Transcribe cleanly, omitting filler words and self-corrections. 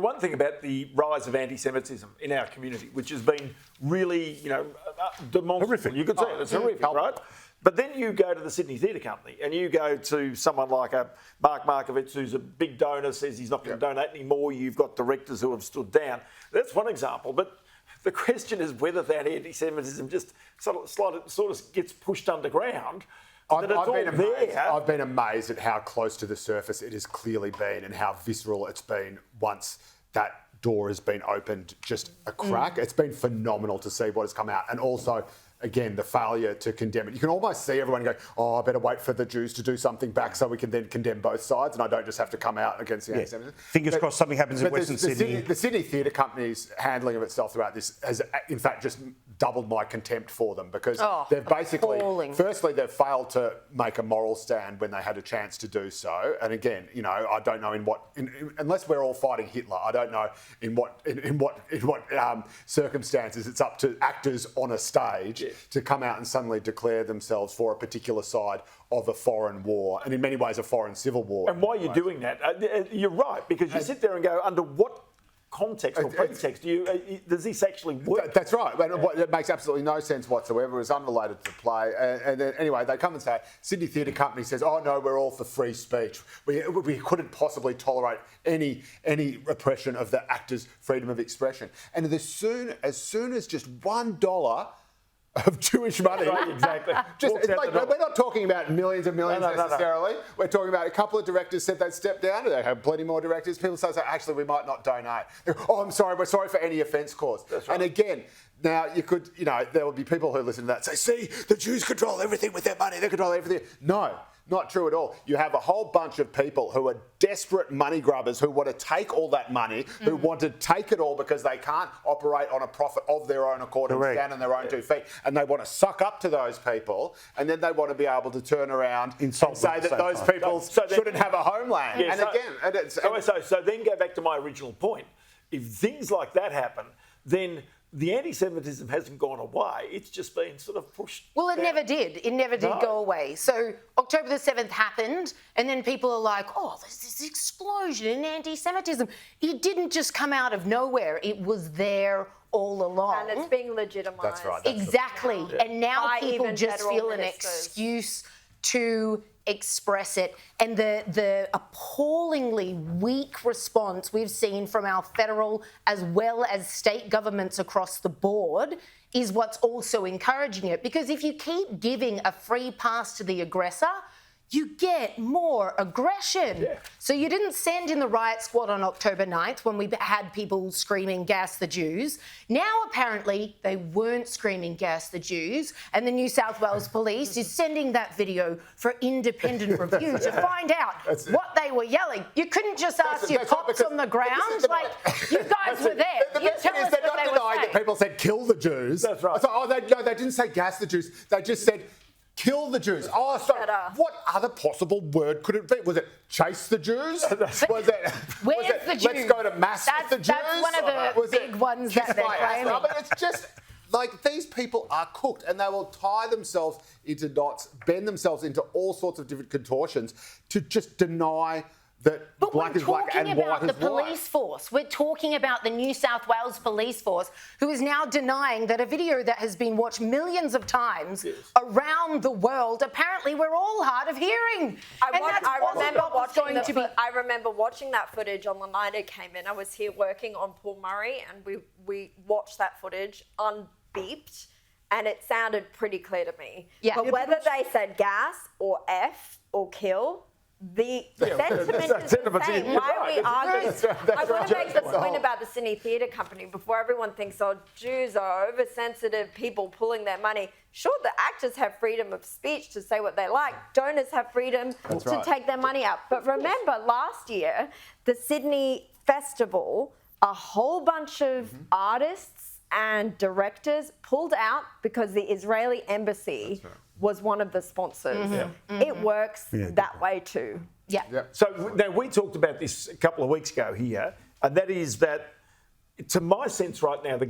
One thing about the rise of anti-Semitism in our community, which has been really, demonstrable. Horrific. You could say it's horrific, right? But then you go to the Sydney Theatre Company and you go to someone like a Mark Markovitz, who's a big donor, says he's not going to donate anymore. You've got directors who have stood down. That's one example. But the question is whether that anti-Semitism just sort of gets pushed underground. I've been amazed at how close to the surface it has clearly been and how visceral it's been once that door has been opened just a crack. It's been phenomenal to see what has come out. And also, again, the failure to condemn it. You can almost see everyone going, I better wait for the Jews to do something back so we can then condemn both sides and I don't just have to come out against the anti-Semitism. Fingers crossed something happens in Western Sydney. The Sydney Theatre Company's handling of itself throughout this has, in fact, just doubled my contempt for them because they've basically, firstly, they've failed to make a moral stand when they had a chance to do so. And again, I don't know unless we're all fighting Hitler, I don't know in what circumstances it's up to actors on a stage to come out and suddenly declare themselves for a particular side of a foreign war, and in many ways a foreign civil war. And why are you doing that? You're right, because you sit there and go, under what context or pretext does this actually work? That's right. It makes absolutely no sense whatsoever. It was unrelated to the play. And then, anyway, they come and say, Sydney Theatre Company says, oh, no, we're all for free speech. We couldn't possibly tolerate any repression of the actors' freedom of expression. And as soon as just $1 of Jewish money. Right, exactly. We're not talking about millions and millions necessarily. No. We're talking about a couple of directors said they'd step down. They have plenty more directors. People say, actually, we might not donate. Oh, I'm sorry. We're sorry for any offence caused. That's right. And again, now you could, there will be people who listen to that and say, see, the Jews control everything with their money. They control everything. No. Not true at all. You have a whole bunch of people who are desperate money grubbers who want to take all that money, who want to take it all because they can't operate on a profit of their own accord and stand on their own 2 feet. And they want to suck up to those people, and then they want to be able to turn around and say that those people shouldn't have a homeland. So then go back to my original point. If things like that happen, then the anti-Semitism hasn't gone away. It's just been sort of pushed. Well, it never did. It never did go away. So October the 7th happened, and then people are like, there's this explosion in anti-Semitism. It didn't just come out of nowhere. It was there all along. And it's being legitimised. That's right. Exactly. And now people just feel an excuse to express it. And the appallingly weak response we've seen from our federal as well as state governments across the board is what's also encouraging it. Because if you keep giving a free pass to the aggressor, you get more aggression. Yeah. So you didn't send in the riot squad on October 9th when we had people screaming, gas the Jews. Now, apparently, they weren't screaming, gas the Jews. And the New South Wales Police is sending that video for independent review to find out what they were yelling. You couldn't just ask your cops on the ground. You guys were there. You tell us what they were saying. They're not denying that people said, kill the Jews. That's right. They didn't say gas the Jews. They just said, kill the Jews. What other possible word could it be? Was it chase the Jews? Was it the Jews? Let's go to mass with the Jews? That's one of the big ones that they're claiming. But it's just like these people are cooked and they will tie themselves into knots, bend themselves into all sorts of different contortions to just deny that black is black and white is white. We're talking about the police force. We're talking about the New South Wales police force, who is now denying that a video that has been watched millions of times around the world, apparently we're all hard of hearing. I remember watching that footage on the night it came in. I was here working on Paul Murray and we watched that footage unbeeped and it sounded pretty clear to me. Yeah. But whether they said gas or F or kill, the sentiment is the same. Why are we arguing? I want to make the point about the Sydney Theatre Company before everyone thinks, Jews are oversensitive people pulling their money. Sure, the actors have freedom of speech to say what they like. Donors have freedom to take their money out. But remember, last year, the Sydney Festival, a whole bunch of artists and directors pulled out because the Israeli embassy was one of the sponsors. It works that way too. Yeah. So now we talked about this a couple of weeks ago here, and that is that, to my sense right now, the